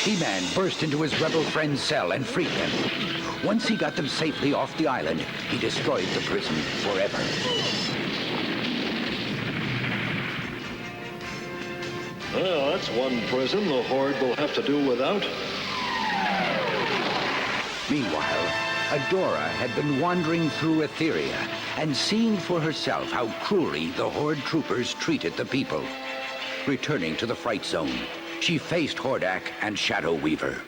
He-Man burst into his rebel friend's cell and freed them. Once he got them safely off the island, he destroyed the prison forever. Well, that's one prison the Horde will have to do without. Meanwhile, Adora had been wandering through Etheria and seeing for herself how cruelly the Horde troopers treated the people. Returning to the Fright Zone, she faced Hordak and Shadow Weaver.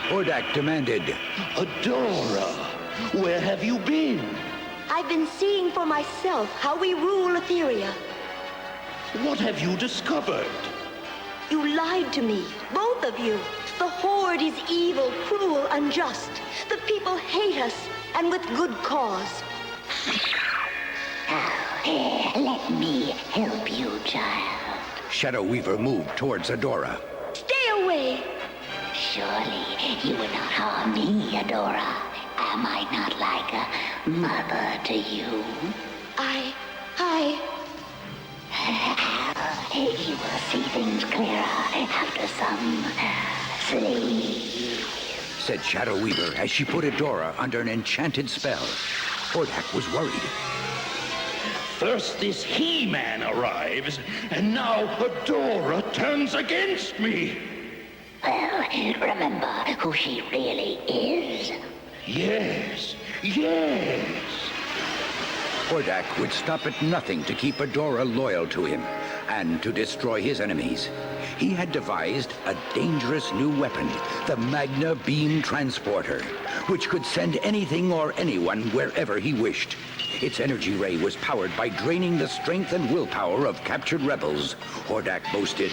Hordak demanded, Adora, where have you been? I've been seeing for myself how we rule Etheria. What have you discovered? You lied to me, both of you. The Horde is evil, cruel, unjust. The people hate us, and with good cause. Let me help you, child. Shadow Weaver moved towards Adora. Stay away! Surely you would not harm me, Adora. Am I not like a mother to you? You will see things clearer after some sleep, said Shadow Weaver as she put Adora under an enchanted spell. Hordak was worried. First this He-Man arrives, and now Adora turns against me. Well, remember who she really is. Yes. Hordak would stop at nothing to keep Adora loyal to him and to destroy his enemies. He had devised a dangerous new weapon, the Magna Beam Transporter, which could send anything or anyone wherever he wished. Its energy ray was powered by draining the strength and willpower of captured rebels, Hordak boasted.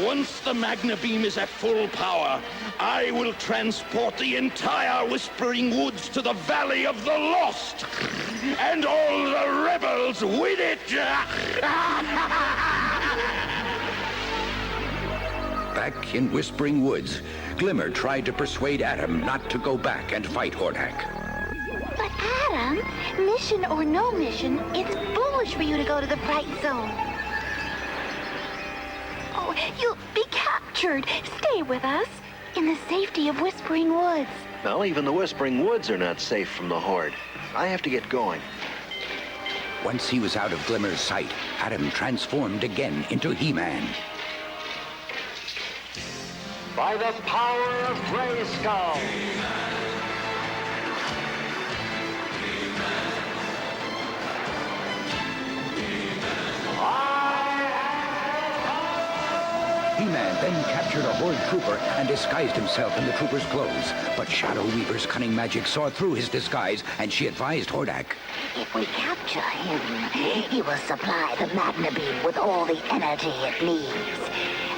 Once the Magna Beam is at full power, I will transport the entire Whispering Woods to the Valley of the Lost, and all the rebels with it. Back in Whispering Woods, Glimmer tried to persuade Adam not to go back and fight Hordak. But Adam, mission or no mission, it's foolish for you to go to the Fright Zone. Oh, you'll be captured. Stay with us in the safety of Whispering Woods. Now, even the Whispering Woods are not safe from the Horde. I have to get going. Once he was out of Glimmer's sight, Adam transformed again into He-Man. By the power of Grayskull! He-Man then captured a Horde trooper and disguised himself in the trooper's clothes. But Shadow Weaver's cunning magic saw through his disguise, and she advised Hordak. If we capture him, he will supply the Magna Beam with all the energy it needs.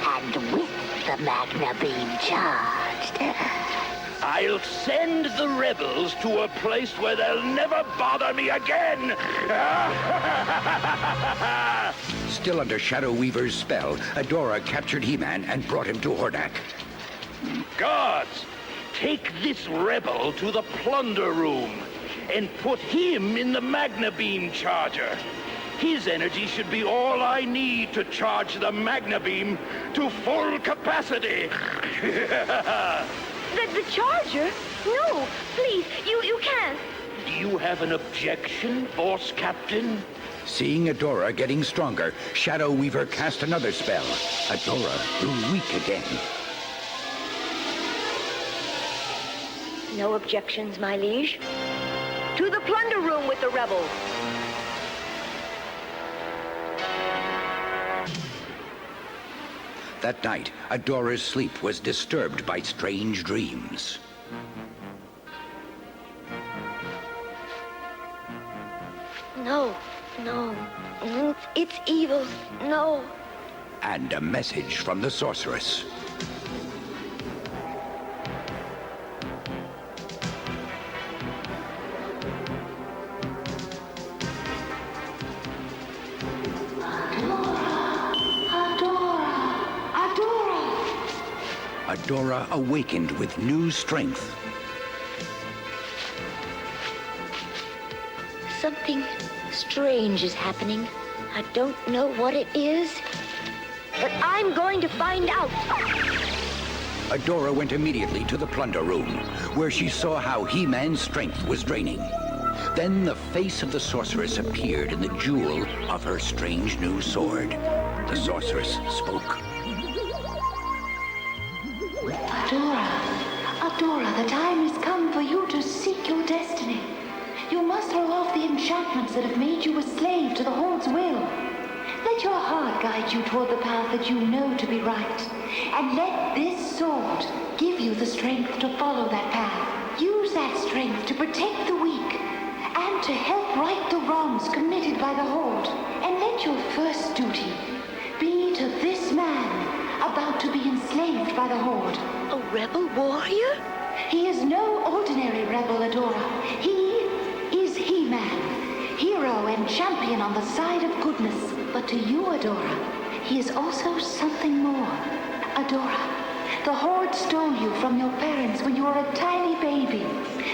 And with the Magna Beam charged, I'll send the rebels to a place where they'll never bother me again. Still under Shadow Weaver's spell, Adora captured He-Man and brought him to Hordak. Guards, take this rebel to the plunder room and put him in the Magna Beam charger. His energy should be all I need to charge the Magna Beam to full capacity. The charger? No, please, you can't. Do you have an objection, Force Captain? Seeing Adora getting stronger, Shadow Weaver cast another spell. Adora grew weak again. No objections, my liege. To the plunder room with the rebels. That night, Adora's sleep was disturbed by strange dreams. No, it's evil, no. And a message from the sorceress. Adora awakened with new strength. Something strange is happening. I don't know what it is. but I'm going to find out. Adora went immediately to the plunder room, where she saw how He-Man's strength was draining. Then the face of the sorceress appeared in the jewel of her strange new sword. The sorceress spoke. Adora, the time has come for you to seek your destiny. You must throw off the enchantments that have made you a slave to the Horde's will. Let your heart guide you toward the path that you know to be right. And let this sword give you the strength to follow that path. Use that strength to protect the weak and to help right the wrongs committed by the Horde. And let your first duty be to this man about to be enslaved by the Horde. A rebel warrior? He is no ordinary rebel, Adora. He is He-Man, hero and champion on the side of goodness. But to you, Adora, he is also something more. Adora, the Horde stole you from your parents when you were a tiny baby.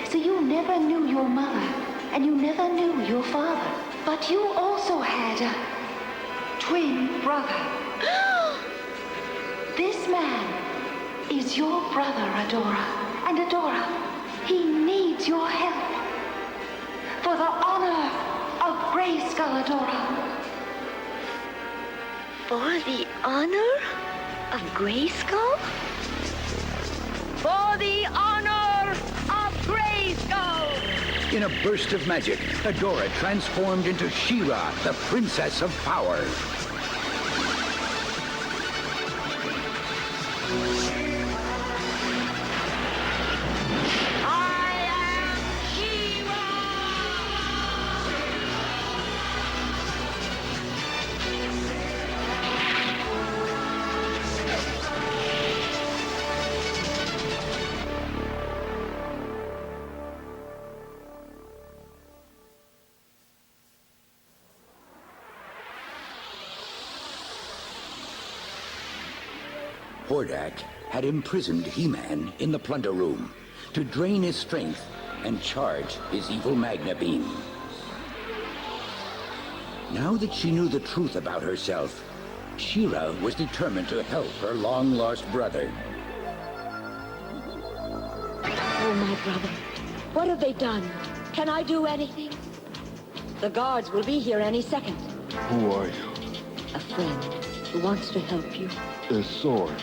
So you never knew your mother, and you never knew your father. But you also had a twin brother. This man is your brother, Adora. And Adora, he needs your help. For the honor of Grayskull, Adora. For the honor of Grayskull? For the honor of Grayskull! In a burst of magic, Adora transformed into She-Ra, the Princess of Power. Hordak had imprisoned He-Man in the plunder room to drain his strength and charge his evil Magna Beam. Now that she knew the truth about herself, She-Ra was determined to help her long-lost brother. Oh, my brother. What have they done? Can I do anything? The guards will be here any second. Who are you? A friend who wants to help you. The sword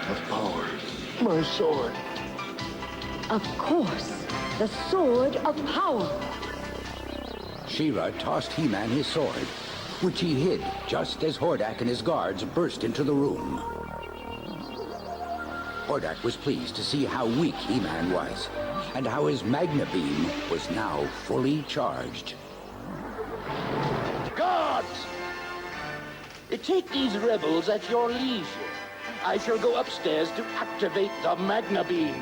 of power. My sword. Of course. The sword of power. She-Ra tossed He-Man his sword, which he hid just as Hordak and his guards burst into the room. Hordak was pleased to see how weak He-Man was, and how his Magna Beam was now fully charged. Guards! Take these rebels at your leisure. I shall go upstairs to activate the Magna Beam.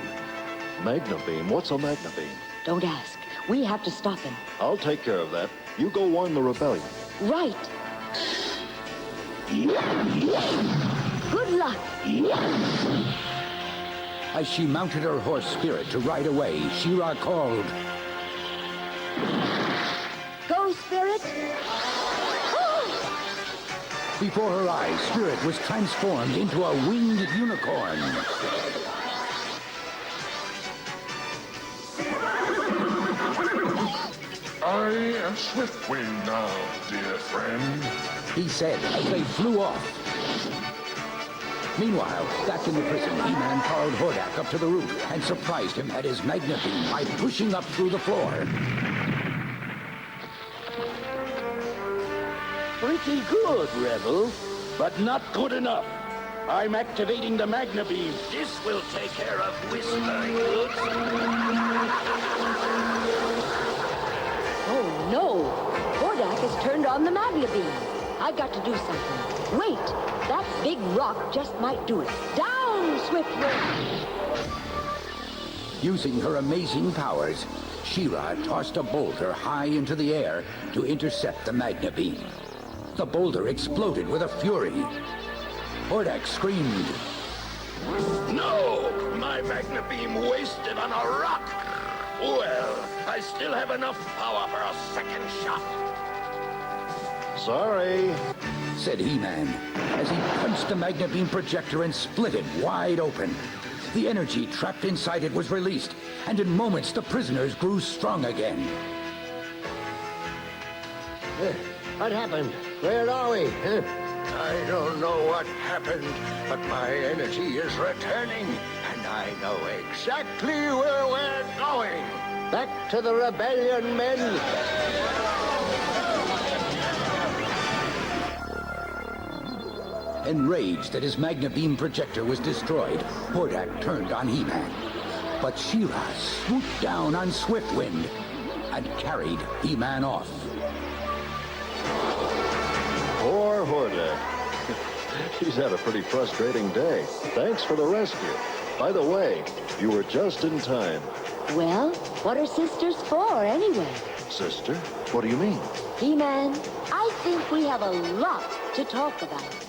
Magna Beam? What's a Magna Beam? Don't ask. We have to stop him. I'll take care of that. You go warn the rebellion. Right. Good luck. As she mounted her horse Spirit to ride away, She-Ra called, Go, Spirit. Before her eyes, Spirit was transformed into a winged unicorn. I am Swiftwing now, dear friend. He said as they flew off. Meanwhile, back in the prison, He-Man followed Hordak up to the roof and surprised him at his Magna Beam by pushing up through the floor. Pretty good, Rebel, but not good enough. I'm activating the Magna Beam. This will take care of Whispering Woods. Oh, no. Hordak has turned on the Magna Beam. I've got to do something. Wait. That big rock just might do it. Down, Swiftwing! Using her amazing powers, She-Ra tossed a boulder high into the air to intercept the Magna Beam. The boulder exploded with a fury. Hordak screamed. No! My Magna Beam wasted on a rock! Well, I still have enough power for a second shot. Sorry. said He-Man, as he punched the Magna Beam projector and split it wide open. The energy trapped inside it was released, and in moments the prisoners grew strong again. What happened? Where are we? I don't know what happened, but my energy is returning, and I know exactly where we're going. Back to the rebellion, men. Enraged that his Magna Beam projector was destroyed, Hordak turned on He-Man. But She-Ra swooped down on Swiftwind and carried He-Man off. Poor Hordak. He's had a pretty frustrating day. Thanks for the rescue. By the way, you were just in time. Well, what are sisters for, anyway? Sister? What do you mean? He-Man, I think we have a lot to talk about.